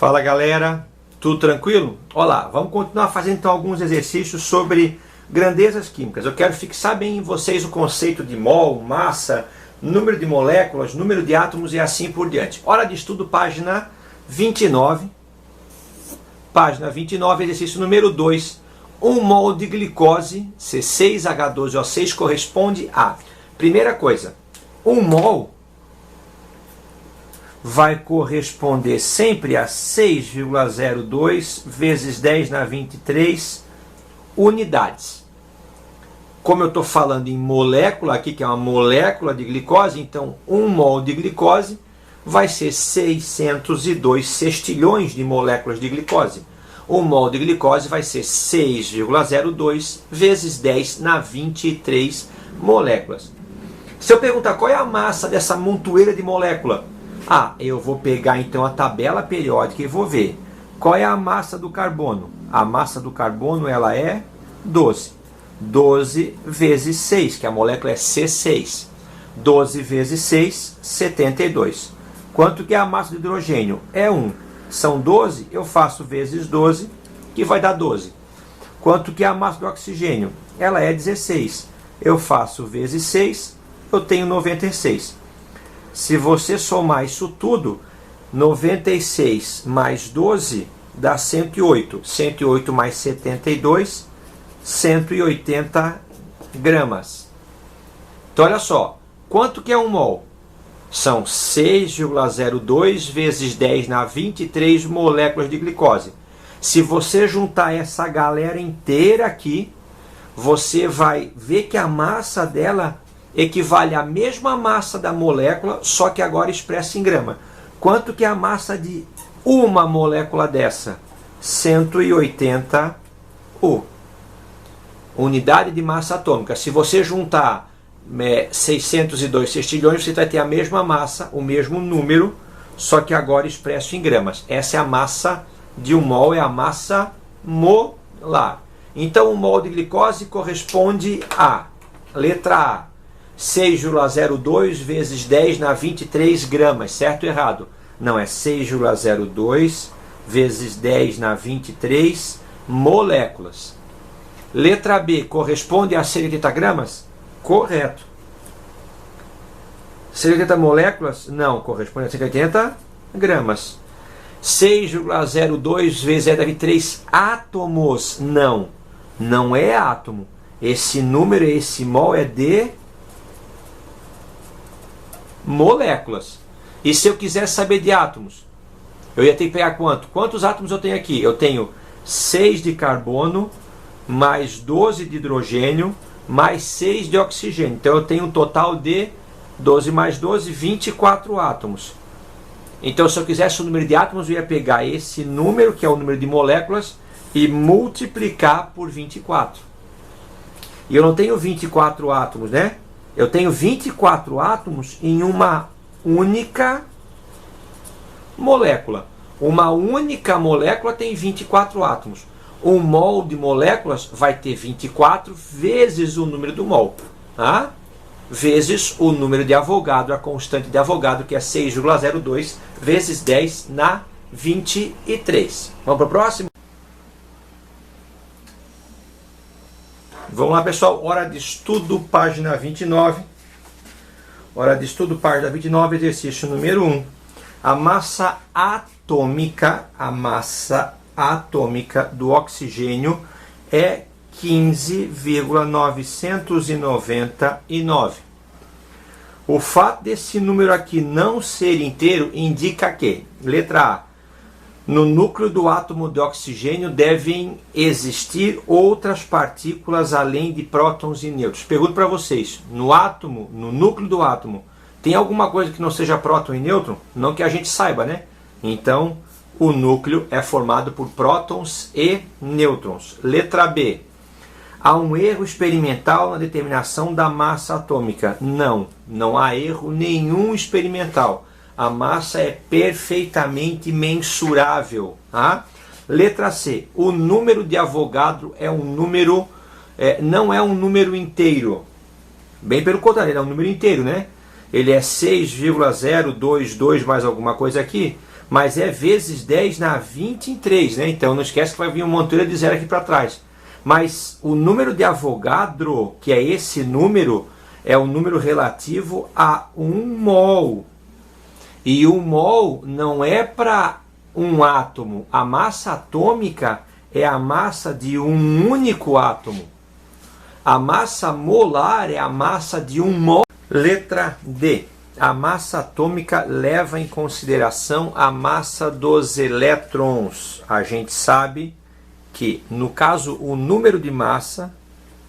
Fala galera, tudo tranquilo? Olá, vamos continuar fazendo então alguns exercícios sobre grandezas químicas. Eu quero fixar bem em vocês o conceito de mol, massa, número de moléculas, número de átomos e assim por diante. Hora de estudo, página 29. Página 29, exercício número 2. 1 mol de glicose, C6H12O6, corresponde a... Primeira coisa, 1 mol vai corresponder sempre a 6,02 vezes 10 na 23 unidades. Como eu estou falando em molécula aqui, que é uma molécula de glicose, então 1 mol de glicose vai ser 602 sextilhões de moléculas de glicose. 1 mol de glicose vai ser 6,02 vezes 10 na 23 moléculas. Se eu perguntar qual é a massa dessa montoeira de molécula, eu vou pegar então a tabela periódica e vou ver qual é a massa do carbono. A massa do carbono ela é 12. 12 vezes 6, que a molécula é C6. 12 vezes 6, 72. Quanto que é a massa do hidrogênio? É 1. São 12, eu faço vezes 12, que vai dar 12. Quanto que é a massa do oxigênio? Ela é 16. Eu faço vezes 6, eu tenho 96. Se você somar isso tudo, 96 mais 12 dá 108. 108 mais 72, 180 gramas. Então olha só, quanto que é 1 mol? São 6,02 vezes 10 na 23 moléculas de glicose. Se você juntar essa galera inteira aqui, você vai ver que a massa dela equivale à mesma massa da molécula, só que agora expressa em grama. Quanto que é a massa de uma molécula dessa? 180 U. Unidade de massa atômica. Se você juntar 602 sextilhões, você vai ter a mesma massa, o mesmo número, só que agora expresso em gramas. Essa é a massa de 1 mol, é a massa molar. Então 1 mol de glicose corresponde a, letra A, 6,02 vezes 10 na 23 gramas, certo ou errado? Não, é 6,02 vezes 10 na 23 moléculas. Letra B, corresponde a 180 gramas? Correto. 180 moléculas? Não, corresponde a 180 gramas. 6,02 vezes 10 na 23 átomos? Não, não é átomo. Esse número, esse mol é de moléculas. E se eu quiser saber de átomos, eu ia ter que pegar quanto? Quantos átomos eu tenho aqui? Eu tenho 6 de carbono, mais 12 de hidrogênio, mais 6 de oxigênio. Então eu tenho um total de 12 mais 12, 24 átomos. Então se eu quisesse o número de átomos, eu ia pegar esse número, que é o número de moléculas, e multiplicar por 24. E eu não tenho 24 átomos, né? Eu tenho 24 átomos em uma única molécula. Uma única molécula tem 24 átomos. 1 mol de moléculas vai ter 24 vezes o número do mol, tá? Vezes o número de Avogadro, a constante de Avogadro, que é 6,02 vezes 10 na 23. Vamos para o próximo? Vamos lá, pessoal. Hora de estudo, página 29. Hora de estudo, página 29, exercício número 1. A massa atômica do oxigênio é 15,999. O fato desse número aqui não ser inteiro indica que, letra A, no núcleo do átomo de oxigênio devem existir outras partículas além de prótons e nêutrons. Pergunto para vocês, no átomo, no núcleo do átomo, tem alguma coisa que não seja próton e nêutron? Não que a gente saiba, né? Então, o núcleo é formado por prótons e nêutrons. Letra B. Há um erro experimental na determinação da massa atômica? Não, não há erro nenhum experimental. A massa é perfeitamente mensurável. Tá? Letra C. O número de Avogadro é um número, não é um número inteiro. Bem pelo contrário, ele é um número inteiro, né? Ele é 6,022 mais alguma coisa aqui. mas é vezes 10 na 23, né? Então não esquece que vai vir uma montoeira de zero aqui para trás. Mas o número de Avogadro, que é esse número, é o número relativo a 1 mol. E 1 mol não é para um átomo. A massa atômica é a massa de um único átomo. A massa molar é a massa de 1 mol. Letra D. A massa atômica leva em consideração a massa dos elétrons. A gente sabe que, no caso, o número de massa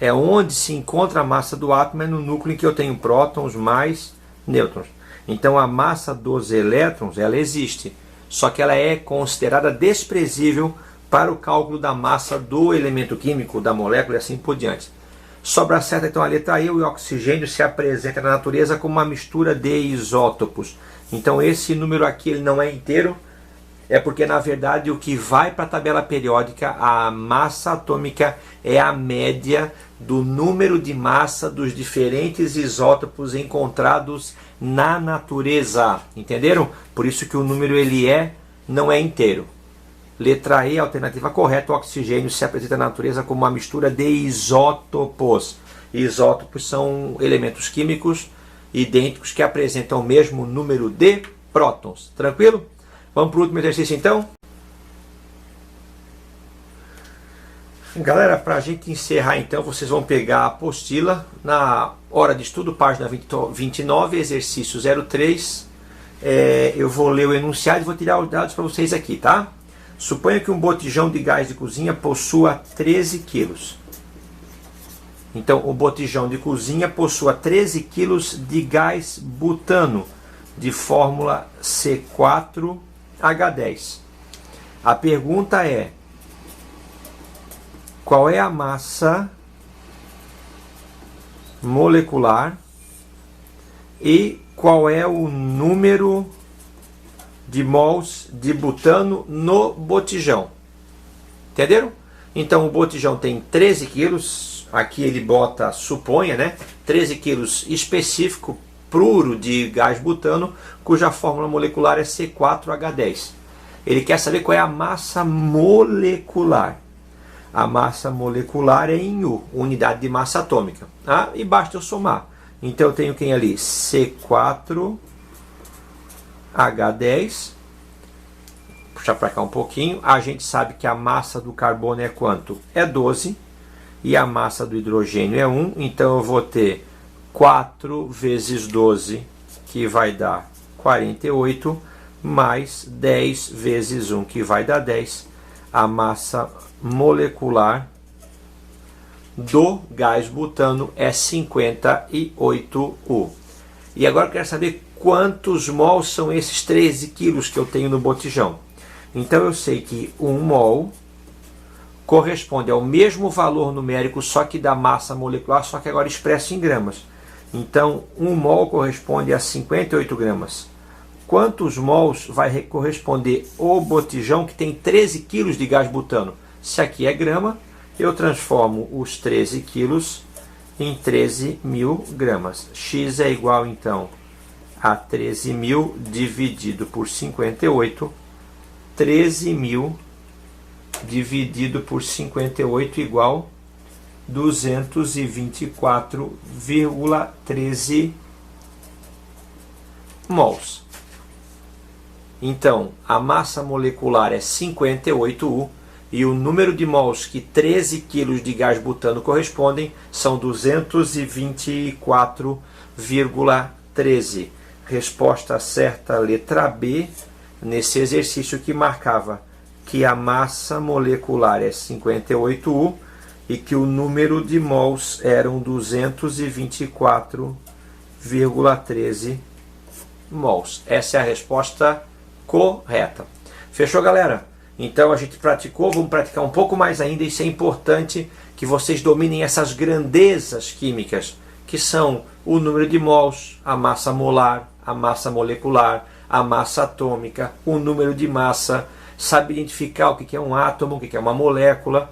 é onde se encontra a massa do átomo, é no núcleo em que eu tenho prótons mais nêutrons. Então a massa dos elétrons, ela existe, só que ela é considerada desprezível para o cálculo da massa do elemento químico, da molécula e assim por diante. Sobra certa então a letra E, o oxigênio se apresenta na natureza como uma mistura de isótopos. Então esse número aqui ele não é inteiro, é porque na verdade o que vai para a tabela periódica, a massa atômica é a média do número de massa dos diferentes isótopos encontrados na natureza. Entenderam? Por isso que o número ele não é inteiro. Letra E, alternativa correta, o oxigênio se apresenta na natureza como uma mistura de isótopos. Isótopos são elementos químicos idênticos que apresentam o mesmo número de prótons. Tranquilo? Vamos para o último exercício então? Galera, para a gente encerrar então, vocês vão pegar a apostila na hora de estudo, página 29, exercício 03. Eu vou ler o enunciado e vou tirar os dados para vocês aqui, tá? Suponha que um botijão de gás de cozinha possua 13 quilos. Então, o botijão de cozinha possua 13 quilos de gás butano, de fórmula C4H10. A pergunta é: qual é a massa molecular e qual é o número de mols de butano no botijão? Entenderam? Então o botijão tem 13 quilos, aqui ele bota, suponha, né? 13 quilos específico, puro de gás butano, cuja fórmula molecular é C4H10. Ele quer saber qual é a massa molecular. A massa molecular é em U, unidade de massa atômica. Ah, e basta eu somar. Então eu tenho quem ali? C4H10. Puxar para cá um pouquinho. A gente sabe que a massa do carbono é quanto? É 12. E a massa do hidrogênio é 1. Então eu vou ter 4 vezes 12, que vai dar 48, mais 10 vezes 1, que vai dar 10. A massa molecular do gás butano é 58U. E agora eu quero saber quantos mols são esses 13 quilos que eu tenho no botijão. Então eu sei que 1 mol corresponde ao mesmo valor numérico, só que da massa molecular, só que agora expresso em gramas. Então 1 mol corresponde a 58 gramas. Quantos mols vai corresponder o botijão que tem 13 quilos de gás butano? Se aqui é grama, eu transformo os 13 quilos em 13.000 gramas. X é igual, então, a 13.000 dividido por 58. 13.000 dividido por 58 igual 224,13 mols. Então, a massa molecular é 58U e o número de mols que 13 kg de gás butano correspondem são 224,13. Resposta certa, letra B, nesse exercício que marcava que a massa molecular é 58U e que o número de mols eram 224,13 mols. Essa é a resposta correta. Fechou, galera? Então a gente praticou, vamos praticar um pouco mais ainda. Isso é importante que vocês dominem essas grandezas químicas, que são o número de mols, a massa molar, a massa molecular, a massa atômica, o número de massa, sabe identificar o que é um átomo, o que é uma molécula.